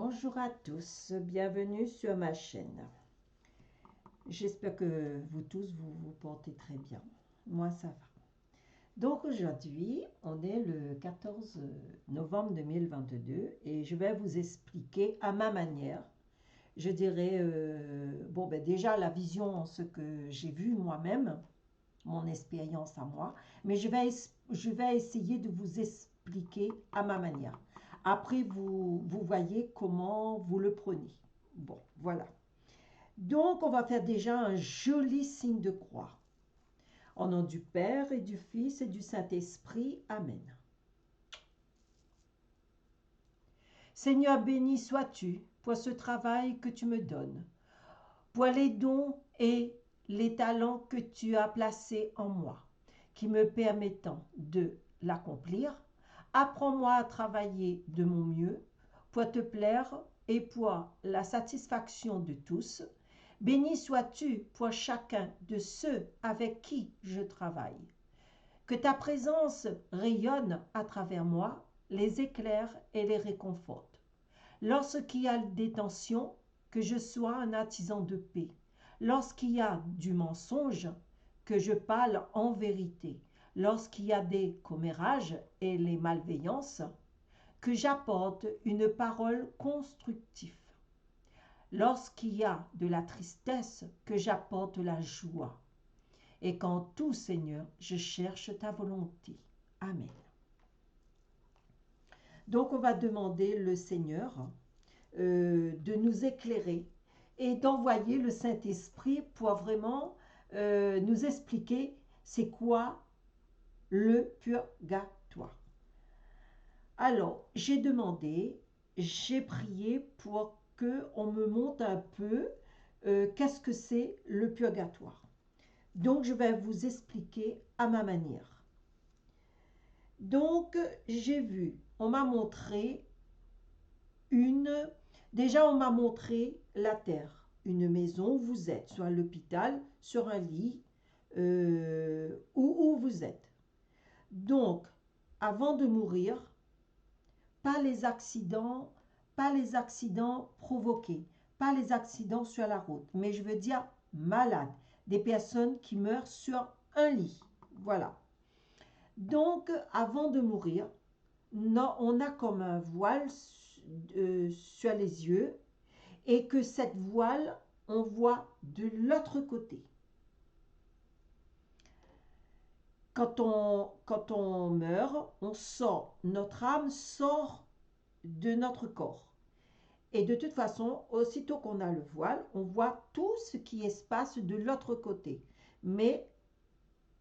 Bonjour à tous, bienvenue sur ma chaîne. J'espère que vous tous vous portez très bien. Moi ça va. Donc aujourd'hui, on est le 14 novembre 2022 et je vais vous expliquer à ma manière. Je dirais, déjà la vision, ce que j'ai vu moi-même, mon expérience à moi, mais je vais essayer de vous expliquer à ma manière. Après, vous voyez comment vous le prenez. Bon, voilà. Donc, on va faire déjà un joli signe de croix. Au nom du Père et du Fils et du Saint-Esprit. Amen. Seigneur, béni sois-tu pour ce travail que tu me donnes, pour les dons et les talents que tu as placés en moi, qui me permettant de l'accomplir. Apprends-moi à travailler de mon mieux pour te plaire et pour la satisfaction de tous. Béni sois-tu pour chacun de ceux avec qui je travaille. Que ta présence rayonne à travers moi, les éclaire et les réconforte. Lorsqu'il y a des tensions, que je sois un artisan de paix. Lorsqu'il y a du mensonge, que je parle en vérité. Lorsqu'il y a des commérages et les malveillances, que j'apporte une parole constructive. Lorsqu'il y a de la tristesse, que j'apporte la joie. Et qu'en tout, Seigneur, je cherche ta volonté. Amen. Donc, on va demander le Seigneur de nous éclairer et d'envoyer le Saint-Esprit pour vraiment nous expliquer c'est quoi le purgatoire. Alors, j'ai demandé, j'ai prié pour qu'on me montre un peu qu'est-ce que c'est le purgatoire. Donc, je vais vous expliquer à ma manière. Donc, j'ai vu, on m'a montré déjà on m'a montré la terre, une maison où vous êtes, soit à l'hôpital, sur un lit, où vous êtes. Donc, avant de mourir, pas les accidents provoqués, pas les accidents sur la route, mais je veux dire malades, des personnes qui meurent sur un lit. Voilà. Donc, avant de mourir, on a comme un voile sur les yeux et que cette voile, on voit de l'autre côté. Quand on meurt, on sort, notre âme sort de notre corps. Et de toute façon, aussitôt qu'on a le voile, on voit tout ce qui se passe de l'autre côté. Mais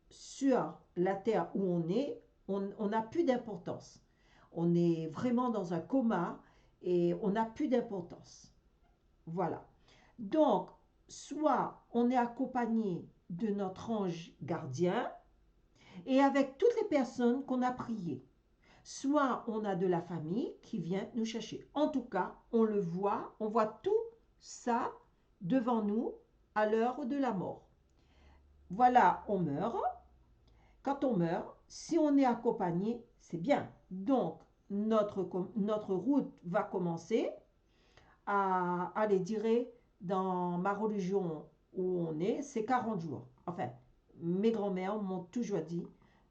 sur la terre où on est, on n'a plus d'importance. On est vraiment dans un coma et on n'a plus d'importance. Voilà. Donc, soit on est accompagné de notre ange gardien et avec toutes les personnes qu'on a priées. Soit on a de la famille qui vient nous chercher. En tout cas, on le voit, on voit tout ça devant nous à l'heure de la mort. Voilà, on meurt. Quand on meurt, si on est accompagné, c'est bien. Donc, notre route va commencer à aller dire dans ma religion où on est, c'est 40 jours. Enfin, mes grands-mères m'ont toujours dit,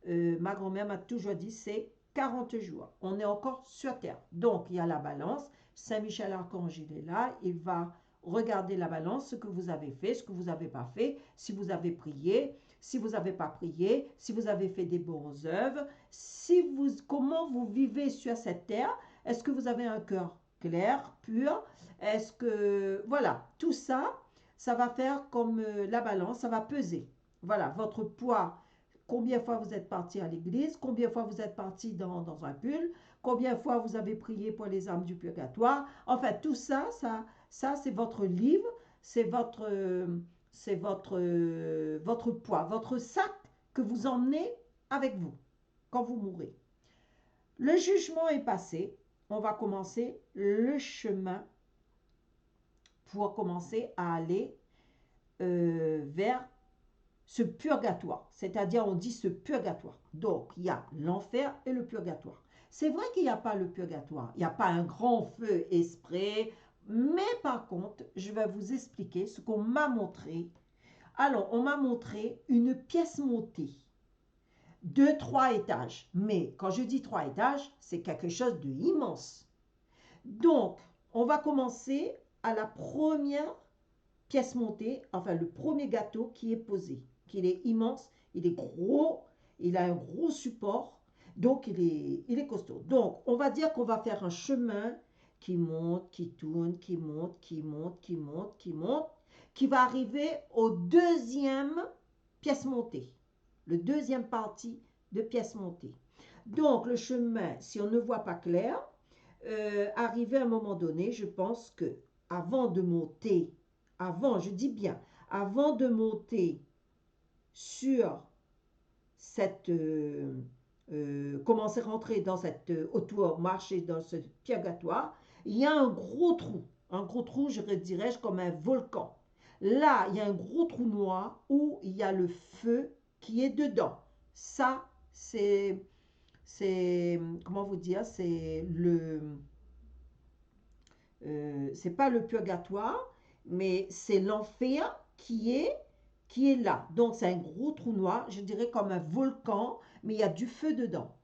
ma grand-mère m'a toujours dit, c'est 40 jours. On est encore sur terre. Donc, il y a la balance. Saint-Michel-Archange, il est là. Il va regarder la balance, ce que vous avez fait, ce que vous n'avez pas fait, si vous avez prié, si vous n'avez pas prié, si vous avez fait des bonnes œuvres, comment vous vivez sur cette terre. Est-ce que vous avez un cœur clair, pur? Est-ce que, voilà, tout ça, ça va faire comme la balance, ça va peser. Voilà, votre poids, combien de fois vous êtes parti à l'église, combien de fois vous êtes parti dans un culte, combien de fois vous avez prié pour les âmes du purgatoire. Enfin, tout ça, ça c'est votre livre, c'est votre poids, votre sac que vous emmenez avec vous quand vous mourrez. Le jugement est passé, on va commencer le chemin pour commencer à aller vers ce purgatoire. C'est-à-dire, on dit ce purgatoire. Donc, il y a l'enfer et le purgatoire. C'est vrai qu'il n'y a pas le purgatoire, il n'y a pas un grand feu esprit, mais par contre, je vais vous expliquer ce qu'on m'a montré. Alors, on m'a montré une pièce montée de 3 étages. Mais quand je dis 3 étages, c'est quelque chose d'immense. Donc, on va commencer à la première pièce montée, enfin le premier gâteau qui est posé, qu'il est immense, il est gros, il a un gros support, donc il est costaud. Donc, on va dire qu'on va faire un chemin qui monte, qui tourne, qui monte, qui monte, qui monte, qui monte, qui va arriver au deuxième pièce montée, le deuxième partie de pièce montée. Donc, le chemin, si on ne voit pas clair, arrivé à un moment donné, je pense que avant de monter, je dis bien, avant de monter sur cette, commencer à rentrer dans cette autour, marcher dans ce purgatoire, il y a un gros trou, je dirais, comme un volcan. Là, il y a un gros trou noir où il y a le feu qui est dedans. Ça, comment vous dire, c'est pas le purgatoire, mais c'est l'enfer qui est là. Donc c'est un gros trou noir, je dirais comme un volcan, mais il y a du feu dedans.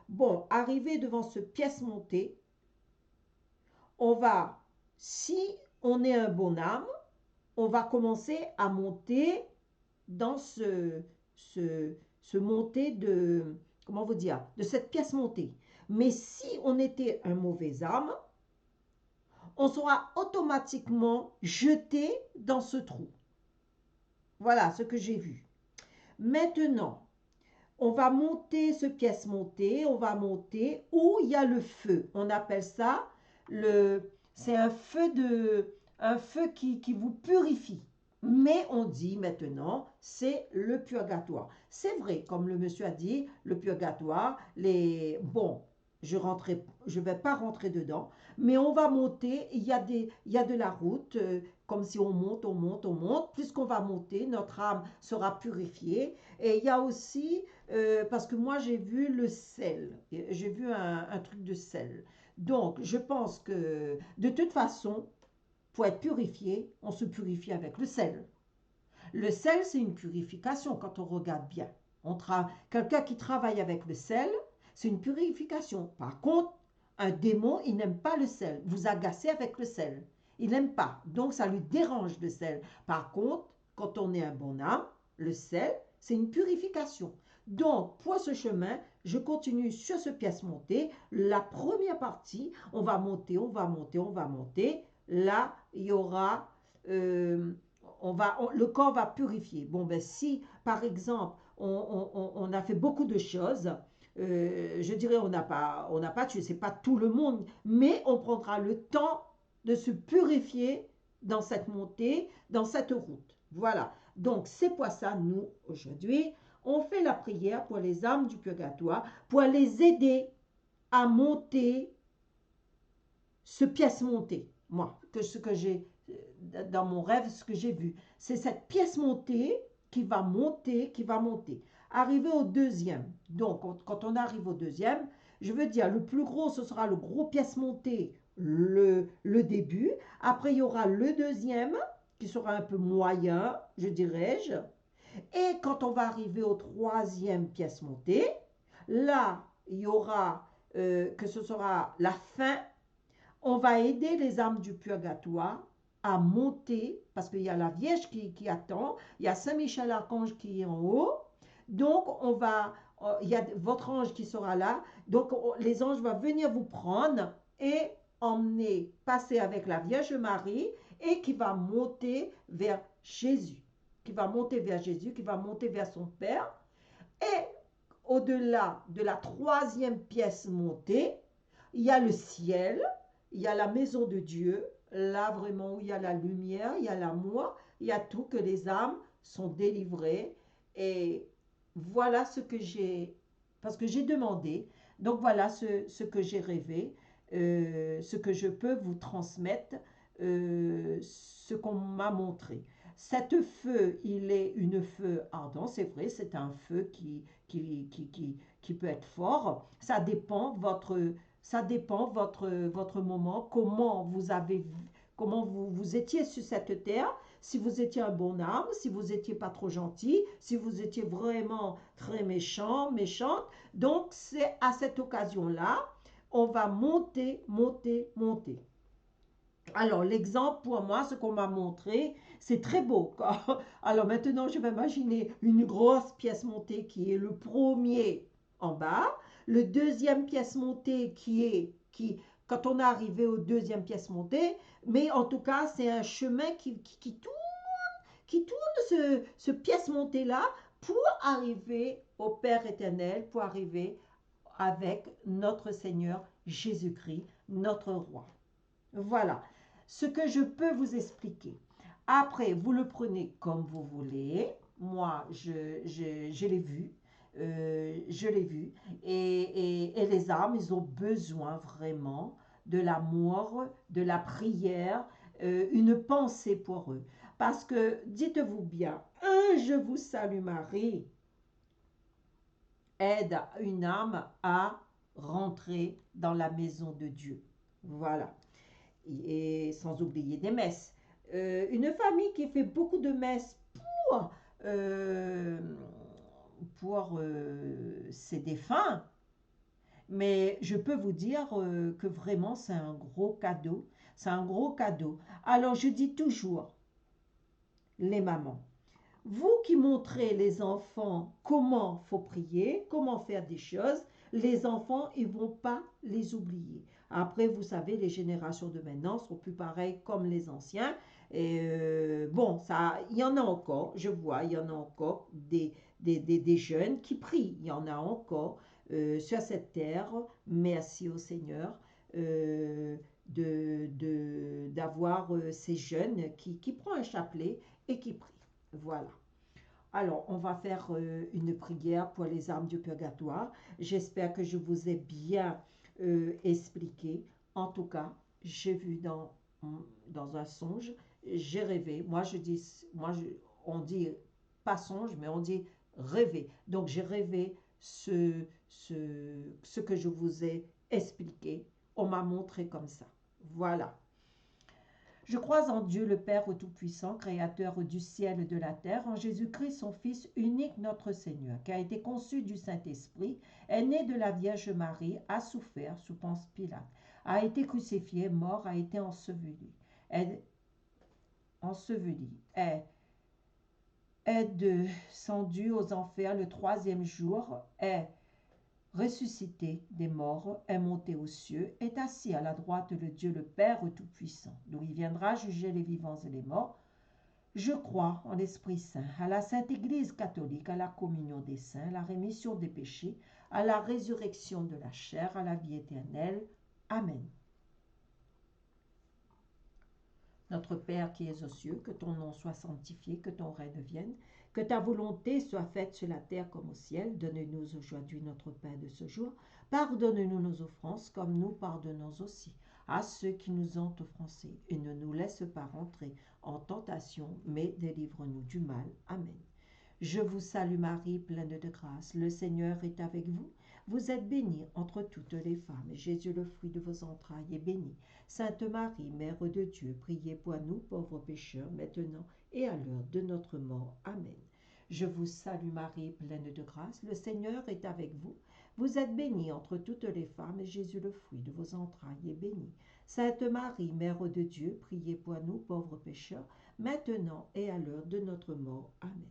Bon, arrivé devant ce pièce montée, on va, si on est un bon âme, on va commencer à monter dans ce montée de, comment vous dire, de cette pièce montée. Mais si on était un mauvais âme, on sera automatiquement jeté dans ce trou. Voilà ce que j'ai vu. Maintenant, on va monter ce pièce montée, on va monter où il y a le feu. On appelle ça c'est un feu qui vous purifie. Mais on dit maintenant, c'est le purgatoire. C'est vrai, comme le monsieur a dit, le purgatoire, bon, je vais pas rentrer dedans, mais on va monter, il y a de la route, comme si on monte, on monte, on monte. Plus qu'on va monter, notre âme sera purifiée. Et il y a aussi, parce que moi j'ai vu le sel, j'ai vu un truc de sel. Donc je pense que de toute façon, pour être purifié, on se purifie avec le sel. Le sel, c'est une purification quand on regarde bien. Quelqu'un qui travaille avec le sel, c'est une purification. Par contre, un démon, il n'aime pas le sel. Vous agacez avec le sel. Il n'aime pas. Donc, ça lui dérange le sel. Par contre, quand on est un bon âme, le sel, c'est une purification. Donc, pour ce chemin, je continue sur ce pièce montée. La première partie, on va monter, on va monter, on va monter. Là, il y aura... le corps va purifier. Bon, ben si, par exemple, on a fait beaucoup de choses, je dirais on n'a pas tué, c'est pas tout le monde, mais on prendra le temps de se purifier dans cette montée, dans cette route. Voilà. Donc, c'est pour ça, nous, aujourd'hui, on fait la prière pour les âmes du purgatoire, pour les aider à monter ce pièce montée. Moi, ce que j'ai dans mon rêve, ce que j'ai vu, c'est cette pièce montée qui va monter, qui va monter. Arriver au deuxième. Donc, quand on arrive au deuxième, je veux dire, le plus gros, ce sera le gros pièce montée, le début. Après, il y aura le deuxième, qui sera un peu moyen, je dirais-je. Et quand on va arriver au troisième pièce montée, là, il y aura, que ce sera la fin. On va aider les âmes du purgatoire à monter, parce qu'il y a la Vierge qui attend, il y a Saint-Michel-Archange qui est en haut, donc il y a votre ange qui sera là, donc les anges vont venir vous prendre et emmener, passer avec la Vierge Marie, et qui va monter vers Jésus, qui va monter vers Jésus, qui va monter vers son Père, et au-delà de la troisième pièce montée, il y a le ciel, il y a la maison de Dieu, là vraiment où il y a la lumière, il y a l'amour, il y a tout, que les âmes sont délivrées. Et voilà ce que parce que j'ai demandé, donc voilà ce que j'ai rêvé, ce que je peux vous transmettre, ce qu'on m'a montré. cet feu, il est une feu ardent, c'est vrai, c'est un feu qui peut être fort. Ça dépend votre moment, comment vous étiez sur cette terre, si vous étiez un bon âme, si vous étiez pas trop gentil, si vous étiez vraiment très méchant, méchante. Donc, c'est à cette occasion-là, on va monter, monter, monter. Alors, l'exemple pour moi, ce qu'on m'a montré, c'est très beau. Alors maintenant, je vais imaginer une grosse pièce montée qui est le premier en bas, le deuxième pièce montée quand on est arrivé au deuxième pièce montée, mais en tout cas, c'est un chemin qui tourne ce pièce montée-là pour arriver au Père éternel, pour arriver avec notre Seigneur Jésus-Christ, notre roi. Voilà ce que je peux vous expliquer. Après, vous le prenez comme vous voulez. Moi, je l'ai vu. Je l'ai vu. Et les âmes, ils ont besoin vraiment de l'amour, de la prière, une pensée pour eux. Parce que, dites-vous bien, un je vous salue Marie aide une âme à rentrer dans la maison de Dieu. Voilà. Et sans oublier des messes. Une famille qui fait beaucoup de messes pour, euh, pour ses défunts, mais je peux vous dire que vraiment c'est un gros cadeau. C'est un gros cadeau. Alors je dis toujours, les mamans, vous qui montrez les enfants comment faut prier, comment faire des choses, les enfants, ils vont pas les oublier. Après, vous savez, les générations de maintenant sont plus pareilles comme les anciens. Et bon, ça, il y en a encore, je vois, il y en a encore des jeunes qui prient. Il y en a encore sur cette terre. Merci au Seigneur d'avoir ces jeunes qui prennent un chapelet et qui prient. Voilà. Alors, on va faire une prière pour les âmes du purgatoire. J'espère que je vous ai bien expliqué. En tout cas, j'ai vu dans un songe, j'ai rêvé. On dit pas songe, mais on dit rêver. Donc, j'ai rêvé ce que je vous ai expliqué. On m'a montré comme ça. Voilà. Je crois en Dieu le Père Tout-Puissant, Créateur du ciel et de la terre, en Jésus-Christ, son Fils unique, notre Seigneur, qui a été conçu du Saint-Esprit, est né de la Vierge Marie, a souffert sous Ponce Pilate, a été crucifié, mort, a été est descendu aux enfers le troisième jour, est ressuscité des morts, est monté aux cieux, est assis à la droite de Dieu le Père Tout-Puissant, d'où il viendra juger les vivants et les morts. Je crois en l'Esprit Saint, à la Sainte Église catholique, à la communion des saints, à la rémission des péchés, à la résurrection de la chair, à la vie éternelle. Amen. Notre Père qui es aux cieux, que ton nom soit sanctifié, que ton règne vienne, que ta volonté soit faite sur la terre comme au ciel. Donne-nous aujourd'hui notre pain de ce jour. Pardonne-nous nos offenses, comme nous pardonnons aussi à ceux qui nous ont offensés. Et ne nous laisse pas rentrer en tentation, mais délivre-nous du mal. Amen. Je vous salue Marie, pleine de grâce. Le Seigneur est avec vous. Vous êtes bénie entre toutes les femmes, et Jésus, le fruit de vos entrailles, est béni. Sainte Marie, Mère de Dieu, priez pour nous, pauvres pécheurs, maintenant et à l'heure de notre mort. Amen. Je vous salue Marie, pleine de grâce. Le Seigneur est avec vous. Vous êtes bénie entre toutes les femmes, et Jésus, le fruit de vos entrailles, est béni. Sainte Marie, Mère de Dieu, priez pour nous, pauvres pécheurs, maintenant et à l'heure de notre mort. Amen.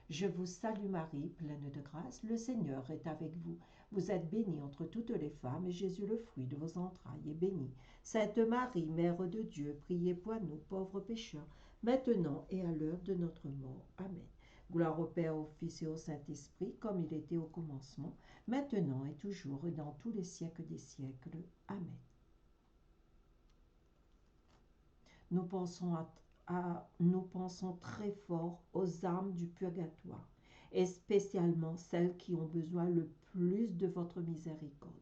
Je vous salue Marie, pleine de grâce, le Seigneur est avec vous. Vous êtes bénie entre toutes les femmes, et Jésus, le fruit de vos entrailles, est béni. Sainte Marie, Mère de Dieu, priez pour nous, pauvres pécheurs, maintenant et à l'heure de notre mort. Amen. Gloire au Père, au Fils et au Saint-Esprit, comme il était au commencement, maintenant et toujours, et dans tous les siècles des siècles. Amen. Nous pensons très fort aux âmes du purgatoire, et spécialement celles qui ont besoin le plus de votre miséricorde.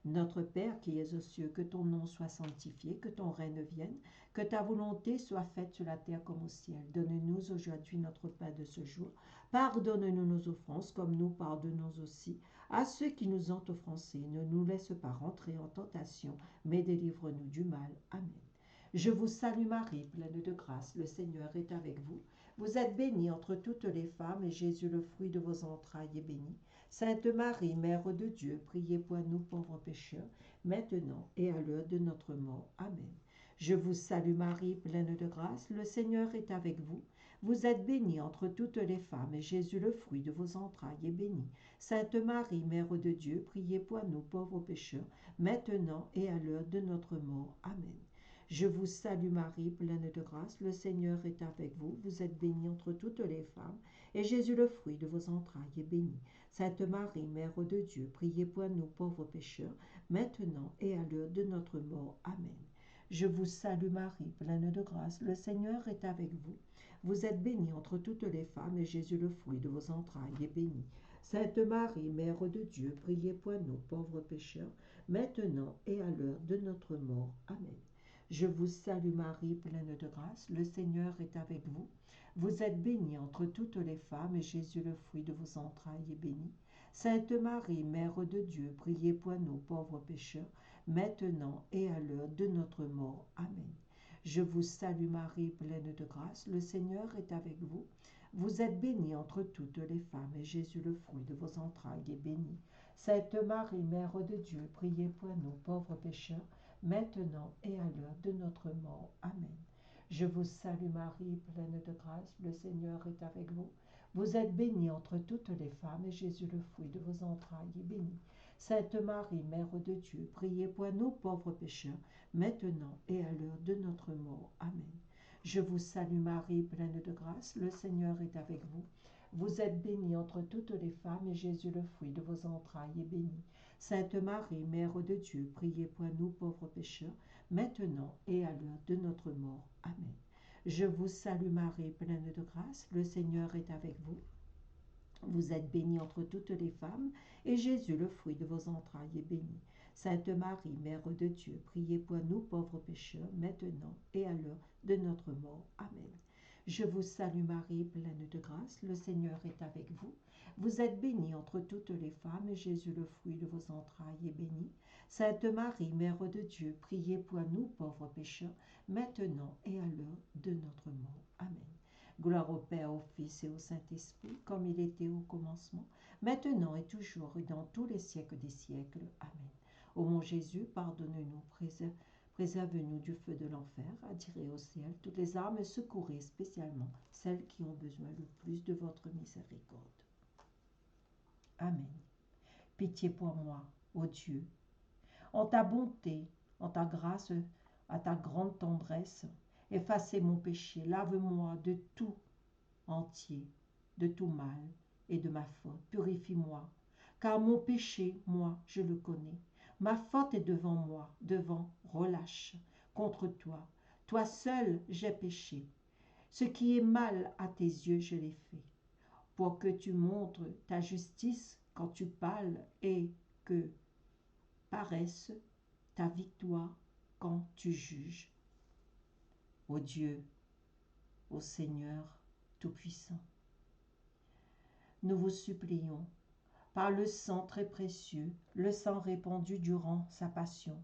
Notre Père qui es aux cieux, que ton nom soit sanctifié, que ton règne vienne, que ta volonté soit faite sur la terre comme au ciel. Donne-nous aujourd'hui notre pain de ce jour. Pardonne-nous nos offenses, comme nous pardonnons aussi à ceux qui nous ont offensés. Ne nous laisse pas rentrer en tentation, mais délivre-nous du mal. Amen. Je vous salue Marie, pleine de grâce, le Seigneur est avec vous. Vous êtes bénie entre toutes les femmes, et Jésus, le fruit de vos entrailles, est béni. Sainte Marie, Mère de Dieu, priez pour nous pauvres pécheurs, maintenant et à l'heure de notre mort. Amen. Je vous salue Marie, pleine de grâce, le Seigneur est avec vous. Vous êtes bénie entre toutes les femmes, et Jésus, le fruit de vos entrailles, est béni. Sainte Marie, Mère de Dieu, priez pour nous pauvres pécheurs, maintenant et à l'heure de notre mort. Amen. Je vous salue Marie, pleine de grâce, le Seigneur est avec vous. Vous êtes bénie entre toutes les femmes, et Jésus, le fruit de vos entrailles, est béni. Sainte Marie, Mère de Dieu, priez pour nous pauvres pécheurs, maintenant et à l'heure de notre mort. Amen. Je vous salue Marie, pleine de grâce, le Seigneur est avec vous. Vous êtes bénie entre toutes les femmes, et Jésus, le fruit de vos entrailles, est béni. Sainte Marie, Mère de Dieu, priez pour nous pauvres pécheurs, maintenant et à l'heure de notre mort. Amen. Je vous salue Marie, pleine de grâce, le Seigneur est avec vous. Vous êtes bénie entre toutes les femmes, et Jésus, le fruit de vos entrailles, est béni. Sainte Marie, Mère de Dieu, priez pour nous pauvres pécheurs, maintenant et à l'heure de notre mort. Amen. Je vous salue Marie, pleine de grâce, le Seigneur est avec vous. Vous êtes bénie entre toutes les femmes, et Jésus, le fruit de vos entrailles, est béni. Sainte Marie, Mère de Dieu, priez pour nous pauvres pécheurs, maintenant et à l'heure de notre mort. Amen. Je vous salue Marie, pleine de grâce, le Seigneur est avec vous. Vous êtes bénie entre toutes les femmes, et Jésus, le fruit de vos entrailles, est béni. Sainte Marie, Mère de Dieu, priez pour nous pauvres pécheurs, maintenant et à l'heure de notre mort. Amen. Je vous salue Marie, pleine de grâce, le Seigneur est avec vous. Vous êtes bénie entre toutes les femmes, et Jésus, le fruit de vos entrailles, est béni. Sainte Marie, Mère de Dieu, priez pour nous pauvres pécheurs, maintenant et à l'heure de notre mort. Amen. Je vous salue Marie, pleine de grâce, le Seigneur est avec vous. Vous êtes bénie entre toutes les femmes, et Jésus, le fruit de vos entrailles, est béni. Sainte Marie, Mère de Dieu, priez pour nous pauvres pécheurs, maintenant et à l'heure de notre mort. Amen. Je vous salue Marie, pleine de grâce, le Seigneur est avec vous. Vous êtes bénie entre toutes les femmes, et Jésus, le fruit de vos entrailles, est béni. Sainte Marie, Mère de Dieu, priez pour nous pauvres pécheurs, maintenant et à l'heure de notre mort. Amen. Gloire au Père, au Fils et au Saint-Esprit, comme il était au commencement, maintenant et toujours et dans tous les siècles des siècles. Amen. Ô mon Jésus, pardonne-nous, préserve-nous du feu de l'enfer, attirez au ciel toutes les âmes, secourez spécialement celles qui ont besoin le plus de votre miséricorde. Amen. Pitié pour moi, ô Dieu. En ta bonté, en ta grâce, à ta grande tendresse, effacez mon péché, lave-moi de tout entier, de tout mal et de ma faute. Purifie-moi, car mon péché, moi, je le connais. Ma faute est devant moi, relâche contre toi. Toi seul, j'ai péché. Ce qui est mal à tes yeux, je l'ai fait. Pour que tu montres ta justice quand tu parles et que paraisse ta victoire quand tu juges. Ô Dieu, ô Seigneur Tout-Puissant, nous vous supplions, par le sang très précieux, le sang répandu durant sa passion,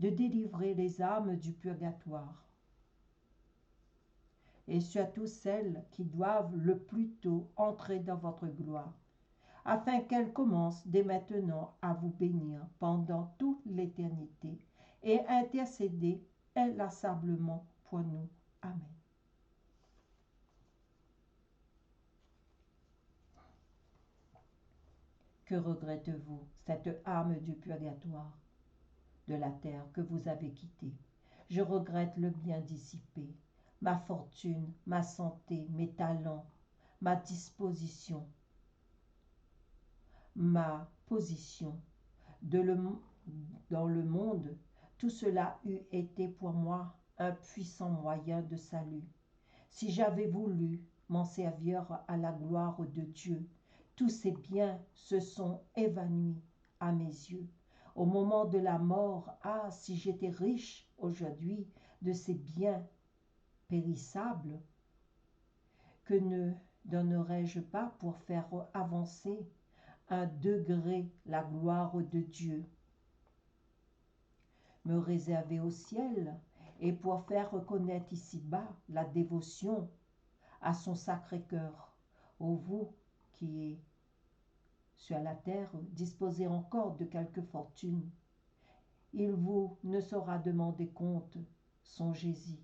de délivrer les âmes du purgatoire, et surtout celles qui doivent le plus tôt entrer dans votre gloire, afin qu'elles commencent dès maintenant à vous bénir pendant toute l'éternité et intercéder inlassablement pour nous. Amen. Que regrettez-vous, cette âme du purgatoire, de la terre que vous avez quittée? Je regrette le bien dissipé, ma fortune, ma santé, mes talents, ma disposition, ma position dans le monde. Tout cela eût été pour moi un puissant moyen de salut. Si j'avais voulu m'en servir à la gloire de Dieu, tous ces biens se sont évanouis à mes yeux. Au moment de la mort, ah, si j'étais riche aujourd'hui de ces biens périssables, que ne donnerais-je pas pour faire avancer un degré la gloire de Dieu, me réserver au ciel et pour faire reconnaître ici-bas la dévotion à son Sacré-Cœur. Ô vous qui êtes sur la terre, disposez encore de quelque fortune. Il vous ne saura demander compte, songez-y.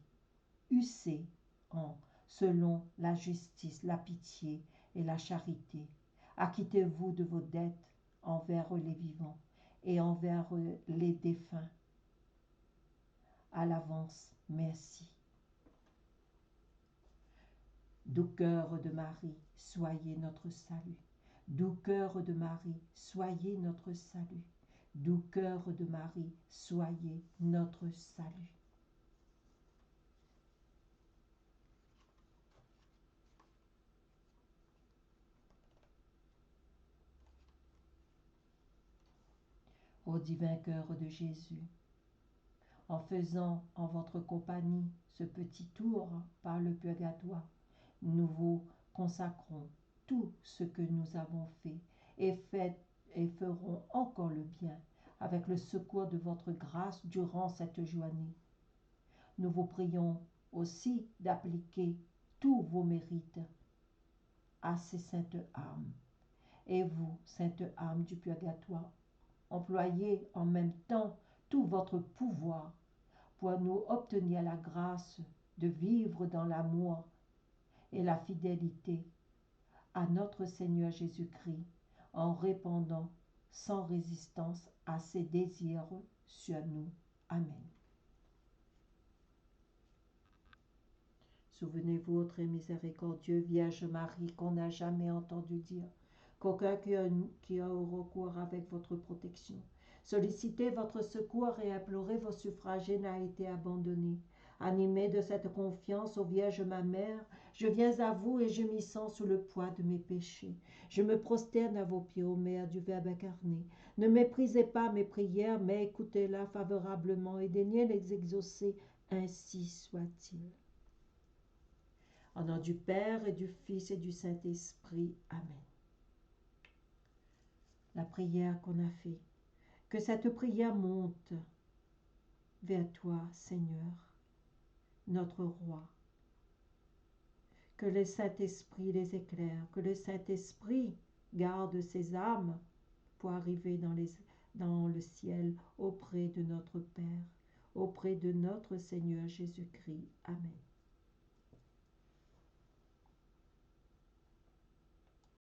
Usez en selon la justice, la pitié et la charité. Acquittez-vous de vos dettes envers les vivants et envers les défunts. À l'avance, merci. Doux cœur de Marie, soyez notre salut. Doux cœur de Marie, soyez notre salut. Doux cœur de Marie, soyez notre salut. Ô divin cœur de Jésus, en faisant en votre compagnie ce petit tour par le purgatoire, nous vous consacrons tout ce que nous avons fait et ferons encore le bien avec le secours de votre grâce durant cette journée. Nous vous prions aussi d'appliquer tous vos mérites à ces saintes âmes. Et vous, saintes âmes du purgatoire, employez en même temps tout votre pouvoir pour nous obtenir la grâce de vivre dans l'amour et la fidélité à notre Seigneur Jésus-Christ en répondant sans résistance à ses désirs sur nous. Amen. Souvenez-vous, ô très miséricordieux Vierge Marie, qu'on n'a jamais entendu dire qu'aucun qui a eu recours avec votre protection, sollicitez votre secours et implorez vos suffragés n'a été abandonné. Animée de cette confiance, ô Vierge ma mère, je viens à vous et je m'y sens sous le poids de mes péchés. Je me prosterne à vos pieds, ô Mère du Verbe incarné. Ne méprisez pas mes prières, mais écoutez-la favorablement et daignez les exaucer, ainsi soit-il. Au nom du Père et du Fils et du Saint-Esprit. Amen. La prière qu'on a faite. Que cette prière monte vers toi, Seigneur, notre Roi. Que le Saint-Esprit les éclaire, que le Saint-Esprit garde ses âmes pour arriver dans le ciel auprès de notre Père, auprès de notre Seigneur Jésus-Christ. Amen.